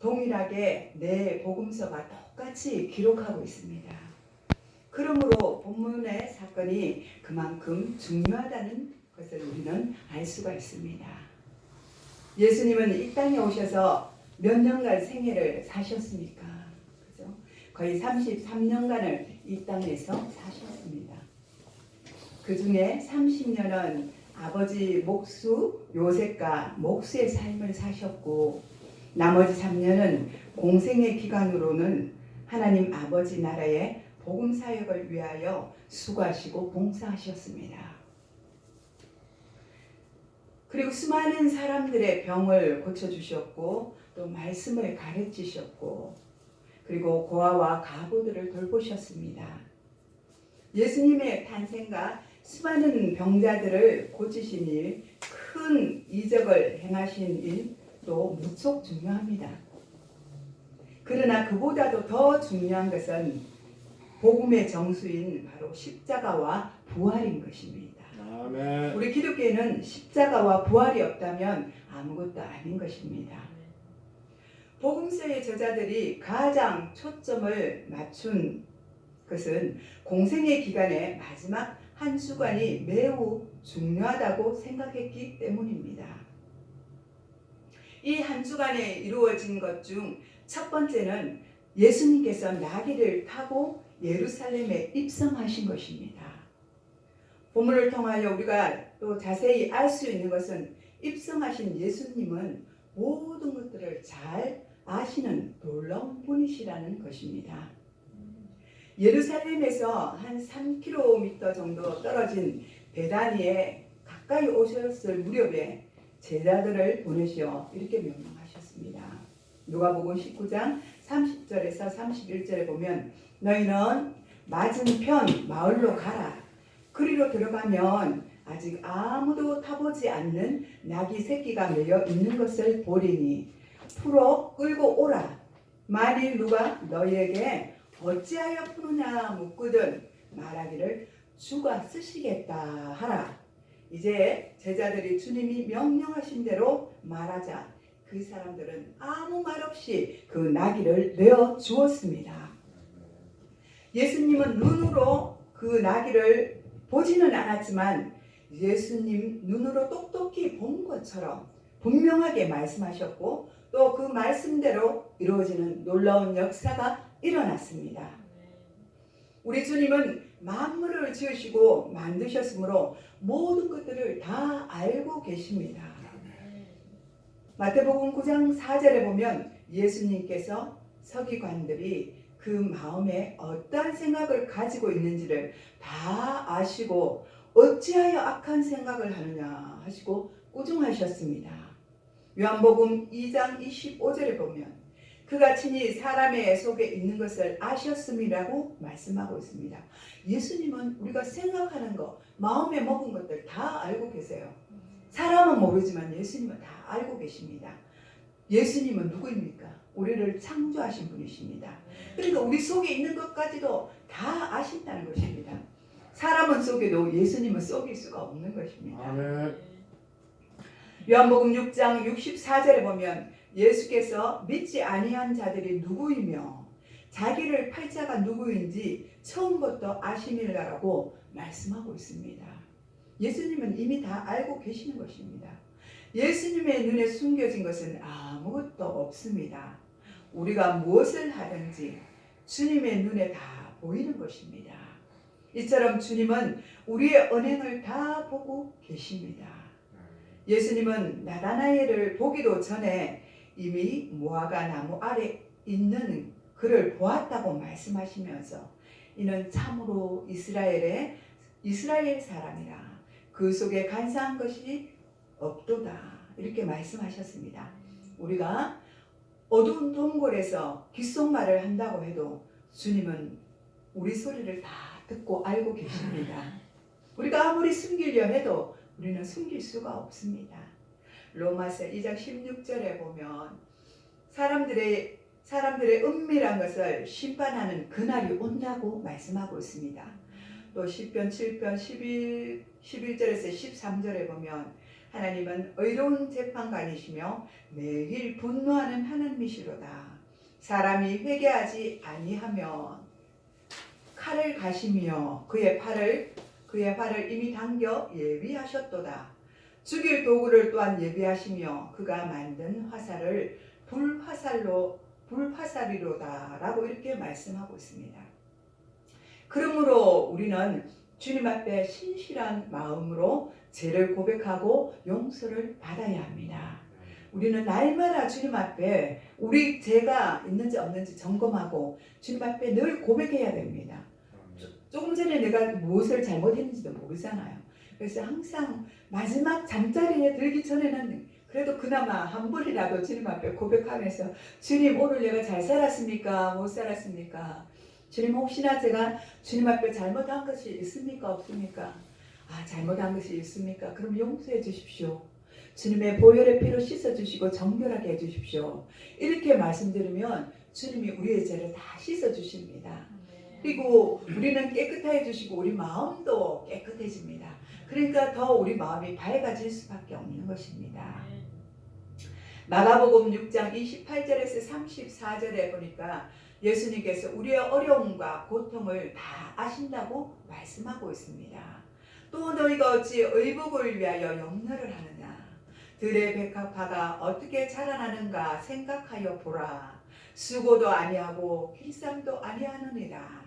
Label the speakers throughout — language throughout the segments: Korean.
Speaker 1: 동일하게 내 복음서가 똑같이 기록하고 있습니다. 그러므로 본문의 사건이 그만큼 중요하다는 것을 우리는 알 수가 있습니다. 예수님은 이 땅에 오셔서 몇 년간 생애를 사셨습니까? 그죠? 거의 33년간을 이 땅에서 사셨습니다. 그 중에 30년은 아버지 목수 요셉과 목수의 삶을 사셨고, 나머지 3년은 공생의 기간으로는 하나님 아버지 나라의 복음 사역을 위하여 수고하시고 봉사하셨습니다. 그리고 수많은 사람들의 병을 고쳐주셨고, 또 말씀을 가르치셨고, 그리고 고아와 가부들을 돌보셨습니다. 예수님의 탄생과 수많은 병자들을 고치신 일, 큰 이적을 행하신 일도 무척 중요합니다. 그러나 그보다도 더 중요한 것은 복음의 정수인 바로 십자가와 부활인 것입니다.
Speaker 2: 아멘.
Speaker 1: 우리 기독교에는 십자가와 부활이 없다면 아무것도 아닌 것입니다. 복음서의 저자들이 가장 초점을 맞춘 것은 공생의 기간의 마지막 한 주간이 매우 중요하다고 생각했기 때문입니다. 이 한 주간에 이루어진 것 중 첫 번째는 예수님께서 나귀를 타고 예루살렘에 입성하신 것입니다. 본문을 통하여 우리가 또 자세히 알 수 있는 것은 입성하신 예수님은 모든 것들을 잘 아시는 놀라운 분이시라는 것입니다. 예루살렘에서 한 3km 정도 떨어진 베다니에 가까이 오셨을 무렵에 제자들을 보내시어 이렇게 명령하셨습니다. 누가복음 19장 30절에서 31절에 보면 너희는 맞은편 마을로 가라. 그리로 들어가면 아직 아무도 타보지 않는 나귀 새끼가 매여 있는 것을 보리니 풀어 끌고 오라. 만일 누가 너희에게 어찌하여 푸느냐 묻거든 말하기를 주가 쓰시겠다 하라. 이제 제자들이 주님이 명령하신 대로 말하자 그 사람들은 아무 말 없이 그 나귀를 내어 주었습니다. 예수님은 눈으로 그 나귀를 보지는 않았지만 예수님 눈으로 똑똑히 본 것처럼 분명하게 말씀하셨고 또 그 말씀대로 이루어지는 놀라운 역사가 일어났습니다. 우리 주님은 만물을 지으시고 만드셨으므로 모든 것들을 다 알고 계십니다. 마태복음 9장 4절에 보면 예수님께서 서기관들이 그 마음에 어떠한 생각을 가지고 있는지를 다 아시고 어찌하여 악한 생각을 하느냐 하시고 꾸중하셨습니다. 요한복음 2장 25절에 보면 그가 친히 사람의 속에 있는 것을 아셨음이라고 말씀하고 있습니다. 예수님은 우리가 생각하는 것, 마음에 먹은 것들 다 알고 계세요. 사람은 모르지만 예수님은 다 알고 계십니다. 예수님은 누구입니까? 우리를 창조하신 분이십니다. 그러니까 우리 속에 있는 것까지도 다 아신다는 것입니다. 사람은 속에도 예수님은 속일 수가 없는 것입니다.
Speaker 2: 아멘.
Speaker 1: 요한복음 6장 64절에 보면 예수께서 믿지 아니한 자들이 누구이며 자기를 팔 자가 누구인지 처음부터 아심이라고 말씀하고 있습니다. 예수님은 이미 다 알고 계시는 것입니다. 예수님의 눈에 숨겨진 것은 아무것도 없습니다. 우리가 무엇을 하든지 주님의 눈에 다 보이는 것입니다. 이처럼 주님은 우리의 언행을 다 보고 계십니다. 예수님은 나다나엘을 보기도 전에 이미 무화과 나무 아래 있는 그를 보았다고 말씀하시면서 이는 참으로 이스라엘 사람이라 그 속에 간사한 것이 없도다 이렇게 말씀하셨습니다. 우리가 어두운 동굴에서 귓속말을 한다고 해도 주님은 우리 소리를 다 듣고 알고 계십니다. 우리가 아무리 숨기려 해도 우리는 숨길 수가 없습니다. 로마서 2장 16절에 보면 사람들의 은밀한 것을 심판하는 그날이 온다고 말씀하고 있습니다. 또 시편 7편 11절에서 13절에 보면 하나님은 의로운 재판관이시며 매일 분노하는 하나님이시로다. 사람이 회개하지 아니하면 칼을 가시며 그의 팔을 이미 당겨 예비하셨도다. 죽일 도구를 또한 예비하시며 그가 만든 화살을 불화살이로다 라고 이렇게 말씀하고 있습니다. 그러므로 우리는 주님 앞에 신실한 마음으로 죄를 고백하고 용서를 받아야 합니다. 우리는 날마다 주님 앞에 우리 죄가 있는지 없는지 점검하고 주님 앞에 늘 고백해야 됩니다. 조금 전에 내가 무엇을 잘못했는지도 모르잖아요. 그래서 항상 마지막 잠자리에 들기 전에는 그래도 그나마 한 번이라도 주님 앞에 고백하면서 주님 오늘 내가 잘 살았습니까? 못 살았습니까? 주님 혹시나 제가 주님 앞에 잘못한 것이 있습니까? 없습니까? 잘못한 것이 있습니까? 그럼 용서해 주십시오. 주님의 보혈의 피로 씻어주시고 정결하게 해주십시오. 이렇게 말씀드리면 주님이 우리의 죄를 다 씻어주십니다. 그리고 우리는 깨끗해 주시고 우리 마음도 깨끗해집니다. 그러니까 더 우리 마음이 밝아질 수밖에 없는 것입니다. 마가복음 6장 28절에서 34절에 보니까 예수님께서 우리의 어려움과 고통을 다 아신다고 말씀하고 있습니다. 또 너희가 어찌 의복을 위하여 염려를 하느냐? 들의 백합화가 어떻게 자라나는가 생각하여 보라. 수고도 아니하고 길쌈도 아니하느니라.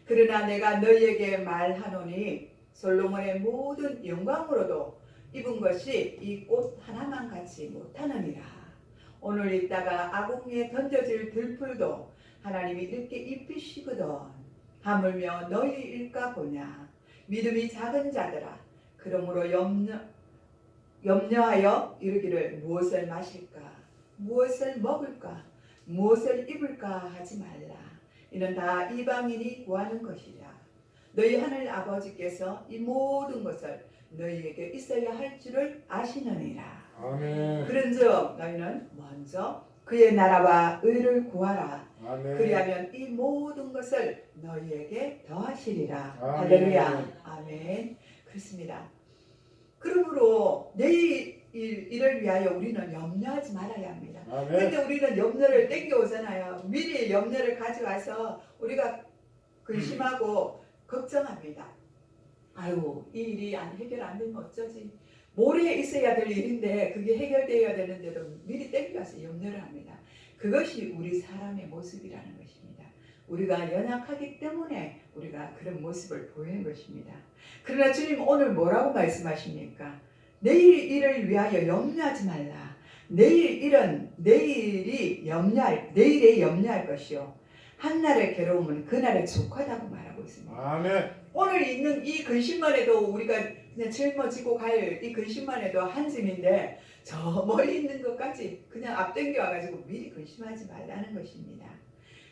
Speaker 1: 그러나 내가 너희에게 말하노니 솔로몬의 모든 영광으로도 입은 것이 이 꽃 하나만 같이 못하느니라. 오늘 있다가 아궁이에 던져질 들풀도 하나님이 이렇게 입히시거든. 하물며 너희일까 보냐. 믿음이 작은 자들아. 그러므로 염려하여 이르기를 무엇을 마실까, 무엇을 먹을까, 무엇을 입을까 하지 말라. 이는 다 이방인이 구하는 것이라. 너희 하늘 아버지께서 이 모든 것을 너희에게 있어야 할 줄을 아시느니라.
Speaker 2: 아멘.
Speaker 1: 그런즉 너희는 먼저 그의 나라와 의를 구하라.
Speaker 2: 아멘.
Speaker 1: 그리하면 이 모든 것을 너희에게 더하시리라.
Speaker 2: 아멘.
Speaker 1: 할렐루야. 아멘. 그렇습니다. 그러므로 내일 일을 위하여 우리는 염려하지 말아야 합니다. 그런데 우리는 염려를 땡겨오잖아요. 미리 염려를 가져와서 우리가 근심하고 걱정합니다. 아유, 이 일이 해결 안 되면 어쩌지? 모레 있어야 될 일인데 그게 해결되어야 되는데도 미리 땡겨와서 염려를 합니다. 그것이 우리 사람의 모습이라는 것입니다. 우리가 연약하기 때문에 우리가 그런 모습을 보이는 것입니다. 그러나 주님 오늘 뭐라고 말씀하십니까? 내일 일을 위하여 염려하지 말라. 내일 일은 내일에 염려할 것이요. 한날의 괴로움은 그날의 족하다고 말하고 있습니다.
Speaker 2: 아멘.
Speaker 1: 오늘 있는 이 근심만 해도 우리가 그냥 짊어지고 갈 이 근심만 해도 한심인데 저 멀리 있는 것까지 그냥 앞당겨 와가지고 미리 근심하지 말라는 것입니다.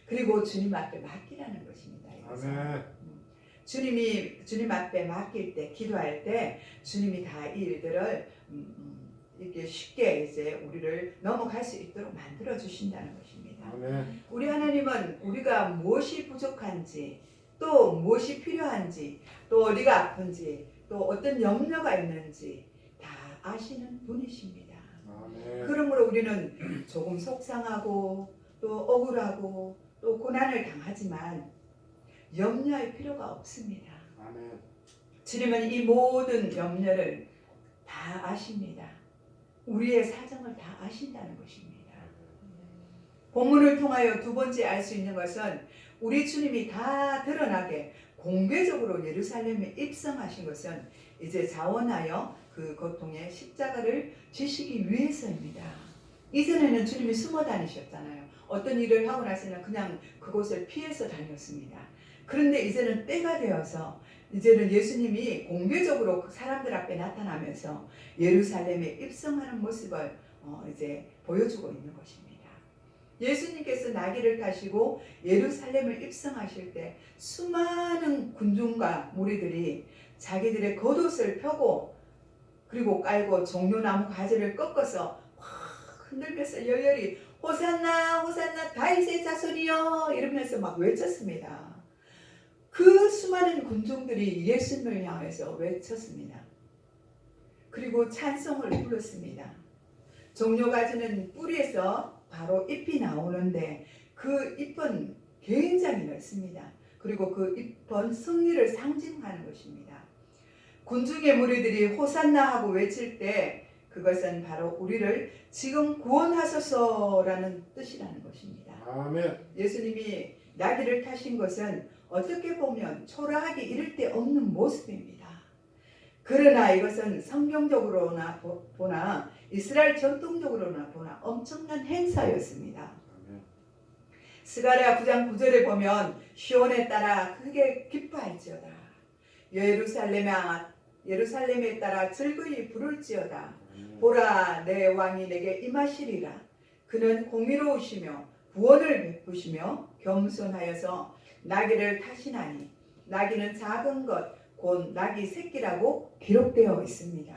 Speaker 1: 그리고 주님 앞에 맡기라는 것입니다.
Speaker 2: 아멘.
Speaker 1: 주님 앞에 맡길 때, 기도할 때 주님이 다 이 일들을 이렇게 쉽게 이제 우리를 넘어갈 수 있도록 만들어 주신다는 것입니다.
Speaker 2: 아멘.
Speaker 1: 우리 하나님은 우리가 무엇이 부족한지, 또 무엇이 필요한지, 또 어디가 아픈지, 또 어떤 염려가 있는지 다 아시는 분이십니다.
Speaker 2: 아멘.
Speaker 1: 그러므로 우리는 조금 속상하고 또 억울하고 또 고난을 당하지만 염려할 필요가 없습니다.
Speaker 2: 아멘.
Speaker 1: 주님은 이 모든 염려를 다 아십니다. 우리의 사정을 다 아신다는 것입니다. 본문을 통하여 두 번째 알 수 있는 것은 우리 주님이 다 드러나게 공개적으로 예루살렘에 입성하신 것은 이제 자원하여 그 고통의 십자가를 지시기 위해서입니다. 이전에는 주님이 숨어 다니셨잖아요. 어떤 일을 하고 나서는 그냥 그곳을 피해서 다녔습니다. 그런데 이제는 때가 되어서 이제는 예수님이 공개적으로 사람들 앞에 나타나면서 예루살렘에 입성하는 모습을 이제 보여주고 있는 것입니다. 예수님께서 나귀를 타시고 예루살렘을 입성하실 때 수많은 군중과 무리들이 자기들의 겉옷을 펴고 그리고 깔고 종려나무 가지를 꺾어서 흔들면서 열렬히 호산나 호산나 다윗의 자손이여 이러면서 막 외쳤습니다. 그 수많은 군중들이 예수님을 향해서 외쳤습니다. 그리고 찬송을 불렀습니다. 종려가지는 뿌리에서 바로 잎이 나오는데 그 잎은 굉장히 넓습니다. 그리고 그 잎은 승리를 상징하는 것입니다. 군중의 무리들이 호산나 하고 외칠 때 그것은 바로 우리를 지금 구원하소서라는 뜻이라는 것입니다.
Speaker 2: 아멘.
Speaker 1: 예수님이 나귀를 타신 것은 어떻게 보면 초라하기 이를 데 없는 모습입니다. 그러나 이것은 성경적으로나 보나 이스라엘 전통적으로나 보나 엄청난 행사였습니다.
Speaker 2: 아멘.
Speaker 1: 스가랴 9장 9절에 보면 시온에 따라 크게 기뻐할지어다. 예루살렘에 따라 즐거이 부를지어다. 보라, 내 왕이 내게 임하시리라. 그는 공의로우시며 구원을 베푸시며 겸손하여서 나귀를 타시나니 나귀는 작은 것 곧 나귀 새끼라고 기록되어 있습니다.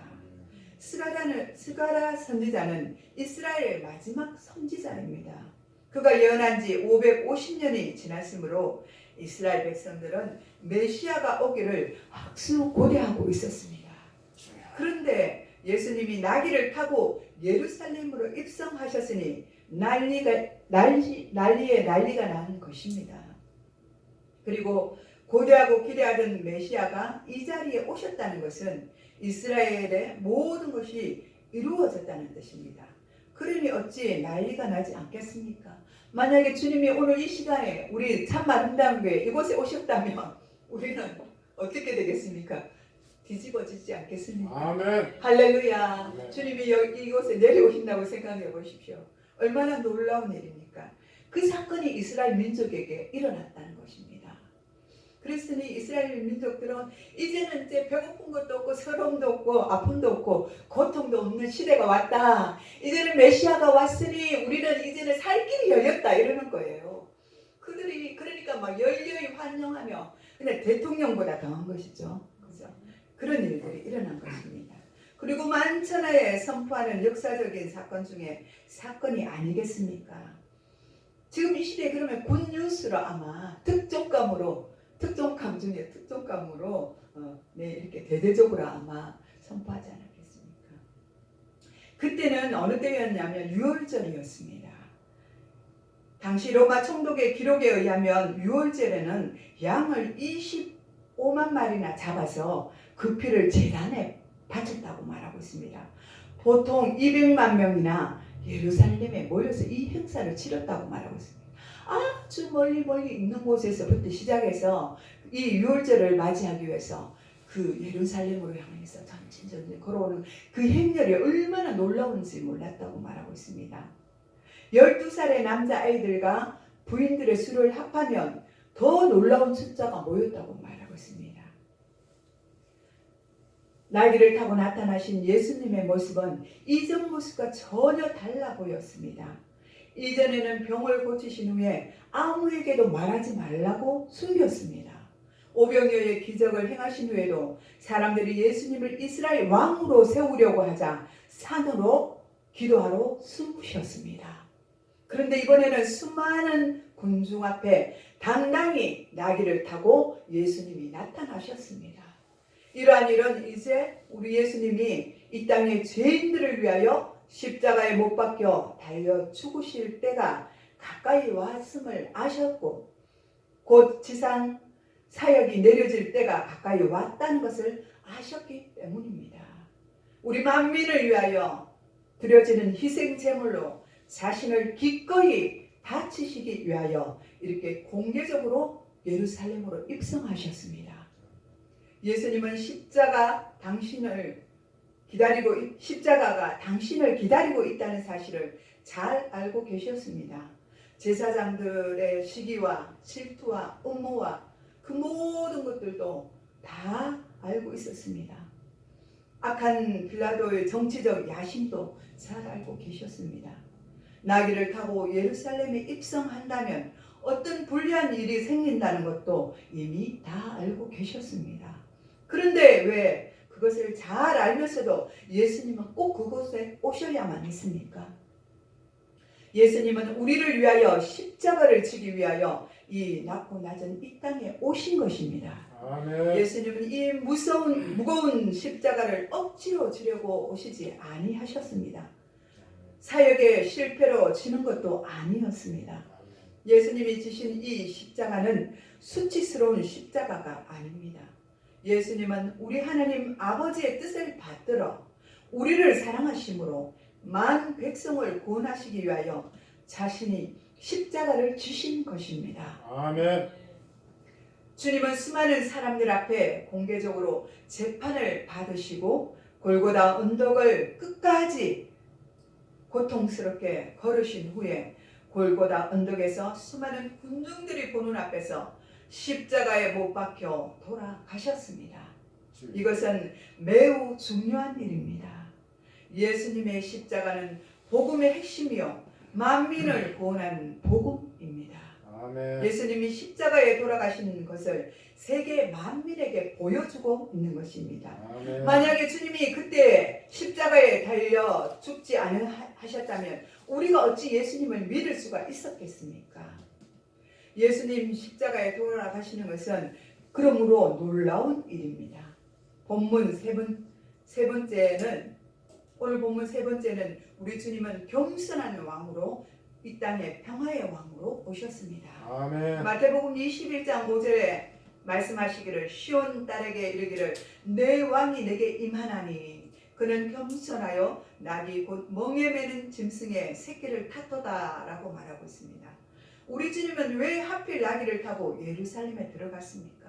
Speaker 1: 스가랴 선지자는 이스라엘의 마지막 선지자입니다. 그가 예언한 지 550년이 지났으므로 이스라엘 백성들은 메시아가 오기를 학수고대하고 있었습니다. 그런데 예수님이 나귀를 타고 예루살렘으로 입성하셨으니 난리에 난리가 나는 것입니다. 그리고 고대하고 기대하던 메시아가 이 자리에 오셨다는 것은 이스라엘의 모든 것이 이루어졌다는 뜻입니다. 그러니 어찌 난리가 나지 않겠습니까? 만약에 주님이 오늘 이 시간에 우리 참 아름다운 교회 이곳에 오셨다면 우리는 어떻게 되겠습니까? 뒤집어지지 않겠습니까?
Speaker 2: 아멘.
Speaker 1: 할렐루야.
Speaker 2: 아멘.
Speaker 1: 주님이 이곳에 내려오신다고 생각해 보십시오. 얼마나 놀라운 일입니까? 그 사건이 이스라엘 민족에게 일어났다는 것입니다. 그랬으니 이스라엘 민족들은 이제는 이제 배고픈 것도 없고 서러움도 없고 아픔도 없고 고통도 없는 시대가 왔다. 이제는 메시아가 왔으니 우리는 이제는 살 길이 열렸다 이러는 거예요. 그들이 그러니까 막 열렬히 환영하며 근데 대통령보다 더한 것이죠. 그죠? 그런 일들이 일어난 것입니다. 그리고 만천하에 선포하는 역사적인 사건 중에 사건이 아니겠습니까? 지금 이 시대에 그러면 굿뉴스로 아마 특종감 중에 특종감으로 이렇게 대대적으로 아마 선포하지 않았겠습니까? 그때는 어느 때였냐면 유월절이었습니다. 당시 로마 총독의 기록에 의하면 유월절에는 양을 25만 마리나 잡아서 그 피를 제단에 바쳤다고 말하고 있습니다. 보통 200만 명이나 예루살렘에 모여서 이 행사를 치렀다고 말하고 있습니다. 아주 멀리 있는 곳에서부터 시작해서 이 유월절을 맞이하기 위해서 그 예루살렘으로 향해서 전진전진 걸어오는 그 행렬이 얼마나 놀라운지 몰랐다고 말하고 있습니다. 12살의 남자아이들과 부인들의 수를 합하면 더 놀라운 숫자가 모였다고 말하고 있습니다. 나귀를 타고 나타나신 예수님의 모습은 이전 모습과 전혀 달라 보였습니다. 이전에는 병을 고치신 후에 아무에게도 말하지 말라고 숨겼습니다. 오병이어의 기적을 행하신 후에도 사람들이 예수님을 이스라엘 왕으로 세우려고 하자 산으로 기도하러 숨으셨습니다. 그런데 이번에는 수많은 군중 앞에 당당히 나귀를 타고 예수님이 나타나셨습니다. 이러한 일은 이제 우리 예수님이 이 땅의 죄인들을 위하여 십자가에 못 박혀 달려 죽으실 때가 가까이 왔음을 아셨고 곧 지상 사역이 내려질 때가 가까이 왔다는 것을 아셨기 때문입니다. 우리 만민을 위하여 드려지는 희생 제물로 자신을 기꺼이 바치시기 위하여 이렇게 공개적으로 예루살렘으로 입성하셨습니다. 예수님은 십자가가 당신을 기다리고 있다는 사실을 잘 알고 계셨습니다. 제사장들의 시기와 질투와 음모와 그 모든 것들도 다 알고 있었습니다. 악한 빌라도의 정치적 야심도 잘 알고 계셨습니다. 나귀를 타고 예루살렘에 입성한다면 어떤 불리한 일이 생긴다는 것도 이미 다 알고 계셨습니다. 그런데 왜 그것을 잘 알면서도 예수님은 꼭 그곳에 오셔야만 했습니까? 예수님은 우리를 위하여 십자가를 지기 위하여 이 낮고 낮은 이 땅에 오신 것입니다.
Speaker 2: 아멘.
Speaker 1: 예수님은 이 무거운 십자가를 억지로 지려고 오시지 아니하셨습니다. 사역의 실패로 지는 것도 아니었습니다. 예수님이 지신 이 십자가는 수치스러운 십자가가 아닙니다. 예수님은 우리 하나님 아버지의 뜻을 받들어 우리를 사랑하심으로 만 백성을 구원하시기 위하여 자신이 십자가를 지신 것입니다.
Speaker 2: 아멘.
Speaker 1: 주님은 수많은 사람들 앞에 공개적으로 재판을 받으시고 골고다 언덕을 끝까지 고통스럽게 걸으신 후에 골고다 언덕에서 수많은 군중들이 보는 앞에서 십자가에 못 박혀 돌아가셨습니다. 이것은 매우 중요한 일입니다. 예수님의 십자가는 복음의 핵심이요 만민을 구원한 복음입니다.
Speaker 2: 아멘.
Speaker 1: 예수님이 십자가에 돌아가신 것을 세계 만민에게 보여주고 있는 것입니다.
Speaker 2: 아멘.
Speaker 1: 만약에 주님이 그때 십자가에 달려 죽지 않으셨다면 우리가 어찌 예수님을 믿을 수가 있었겠습니까? 예수님 십자가에 돌아가시는 것은 그러므로 놀라운 일입니다. 본문 세 번째는 오늘 본문 세 번째는 우리 주님은 겸손한 왕으로 이 땅에 평화의 왕으로 오셨습니다.
Speaker 2: 아멘.
Speaker 1: 마태복음 21장 5절에 말씀하시기를 시온 딸에게 이르기를 내 왕이 내게 임하나니 그는 겸손하여 낙이 곧 멍에 매는 짐승의 새끼를 탔도다 라고 말하고 있습니다. 우리 주님은 왜 하필 나귀를 타고 예루살렘에 들어갔습니까?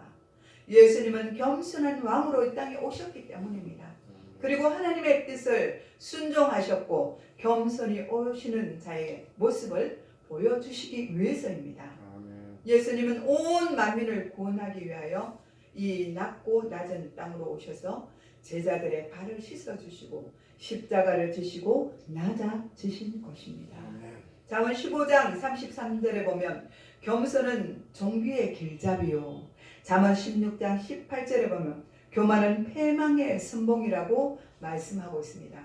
Speaker 1: 예수님은 겸손한 왕으로 이 땅에 오셨기 때문입니다. 그리고 하나님의 뜻을 순종하셨고 겸손히 오시는 자의 모습을 보여주시기 위해서입니다.
Speaker 2: 아멘.
Speaker 1: 예수님은 온 만민을 구원하기 위하여 이 낮고 낮은 땅으로 오셔서 제자들의 발을 씻어주시고 십자가를 지시고 낮아지신 것입니다.
Speaker 2: 아멘.
Speaker 1: 잠언 15장 33절에 보면 겸손은 종귀의 길잡이요. 잠언 16장 18절에 보면 교만은 패망의 선봉이라고 말씀하고 있습니다.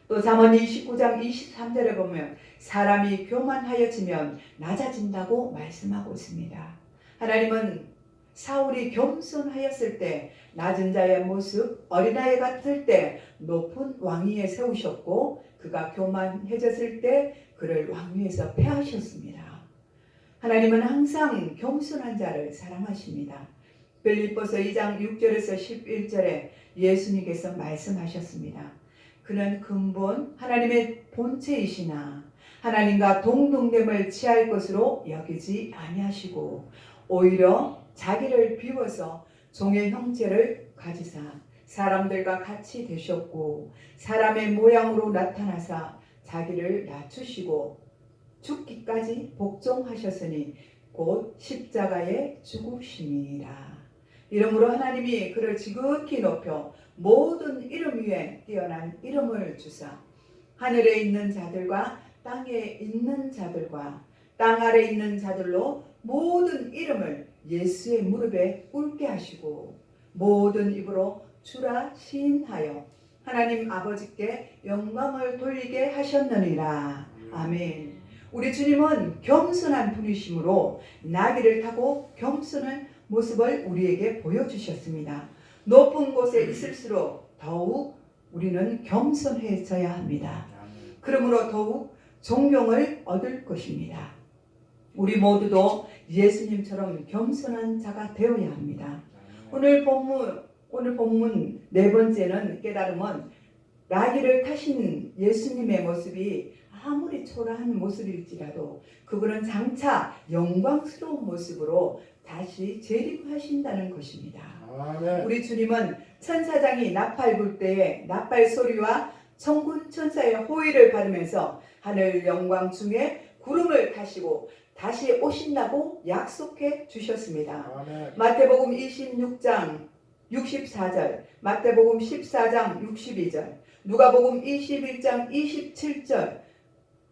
Speaker 1: 또 잠언 29장 23절에 보면 사람이 교만하여지면 낮아진다고 말씀하고 있습니다. 하나님은 사울이 겸손하였을 때 낮은 자의 모습, 어린아이 같을 때 높은 왕위에 세우셨고 그가 교만해졌을 때 그를 왕위에서 패하셨습니다. 하나님은 항상 겸손한 자를 사랑하십니다. 빌립보서 2장 6절에서 11절에 예수님께서 말씀하셨습니다. 그는 근본 하나님의 본체이시나 하나님과 동등됨을 취할 것으로 여기지 아니하시고 오히려 자기를 비워서 종의 형체를 가지사 사람들과 같이 되셨고 사람의 모양으로 나타나사 자기를 낮추시고 죽기까지 복종하셨으니 곧 십자가에 죽으심이라. 이러므로 하나님이 그를 지극히 높여 모든 이름 위에 뛰어난 이름을 주사 하늘에 있는 자들과 땅에 있는 자들과 땅 아래 있는 자들로 모든 이름을 예수의 무릎에 꿇게 하시고 모든 입으로 주라 시인하여 하나님 아버지께 영광을 돌리게 하셨느니라. 아멘. 우리 주님은 겸손한 분이시므로 나귀를 타고 겸손한 모습을 우리에게 보여주셨습니다. 높은 곳에 있을수록 더욱 우리는 겸손해져야 합니다. 그러므로 더욱 존경을 얻을 것입니다. 우리 모두도 예수님처럼 겸손한 자가 되어야 합니다. 오늘 본문 네 번째는 깨달음은 나귀를 타신 예수님의 모습이 아무리 초라한 모습일지라도 그분은 장차 영광스러운 모습으로 다시 재림하신다는 것입니다.
Speaker 2: 아멘.
Speaker 1: 우리 주님은 천사장이 나팔 불 때의 나팔 소리와 천군 천사의 호의를 받으면서 하늘 영광 중에 구름을 타시고 다시 오신다고 약속해 주셨습니다.
Speaker 2: 아멘.
Speaker 1: 마태복음 26장 64절, 마태복음 14장 62절, 누가복음 21장 27절,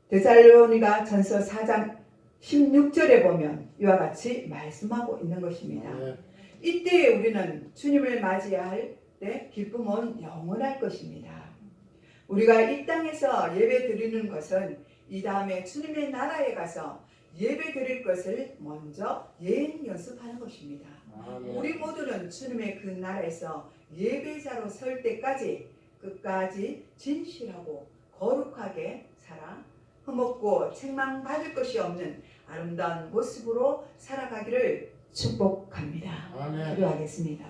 Speaker 1: 데살로니가 전서 4장 16절에 보면 이와 같이 말씀하고 있는 것입니다.
Speaker 2: 아멘.
Speaker 1: 이때 우리는 주님을 맞이할 때 기쁨은 영원할 것입니다. 우리가 이 땅에서 예배 드리는 것은 이 다음에 주님의 나라에 가서 예배 드릴 것을 먼저 예행 연습하는 것입니다.
Speaker 2: 아멘.
Speaker 1: 우리 모두는 주님의 그 나라에서 예배자로 설 때까지 끝까지 진실하고 거룩하게 살아 흠없고 책망받을 것이 없는 아름다운 모습으로 살아가기를 축복합니다.
Speaker 2: 아멘.
Speaker 1: 기도하겠습니다.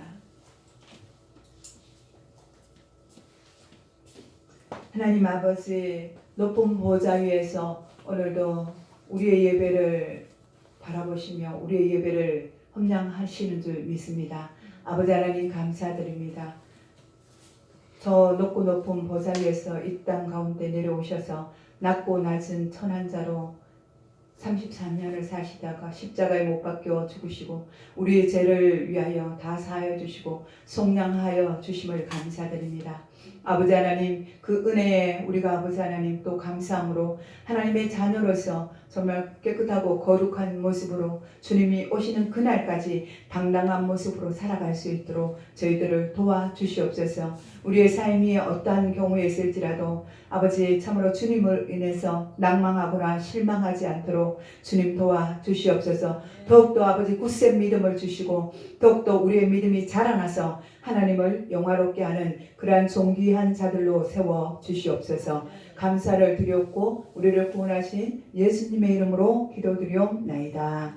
Speaker 1: 하나님 아버지 높은 보좌 위에서 오늘도 우리의 예배를 바라보시며 우리의 예배를 험량하시는 줄 믿습니다. 아버지 하나님 감사드립니다. 저 높고 높은 보좌 위에서 이 땅 가운데 내려오셔서 낮고 낮은 천한 자로 33년을 사시다가 십자가에 못 박혀 죽으시고 우리의 죄를 위하여 다 사하여 주시고 속량하여 주심을 감사드립니다. 아버지 하나님 그 은혜에 우리가 아버지 하나님 또 감사함으로 하나님의 자녀로서 정말 깨끗하고 거룩한 모습으로 주님이 오시는 그날까지 당당한 모습으로 살아갈 수 있도록 저희들을 도와주시옵소서. 우리의 삶이 어떠한 경우에 있을지라도 아버지 참으로 주님을 인해서 낭망하거나 실망하지 않도록 주님 도와주시옵소서. 더욱더 아버지 굳센 믿음을 주시고 더욱더 우리의 믿음이 자라나서 하나님을 영화롭게 하는 그러한 존귀한 자들로 세워 주시옵소서. 감사를 드렸고 우리를 구원하신 예수님의 이름으로 기도드리옵나이다.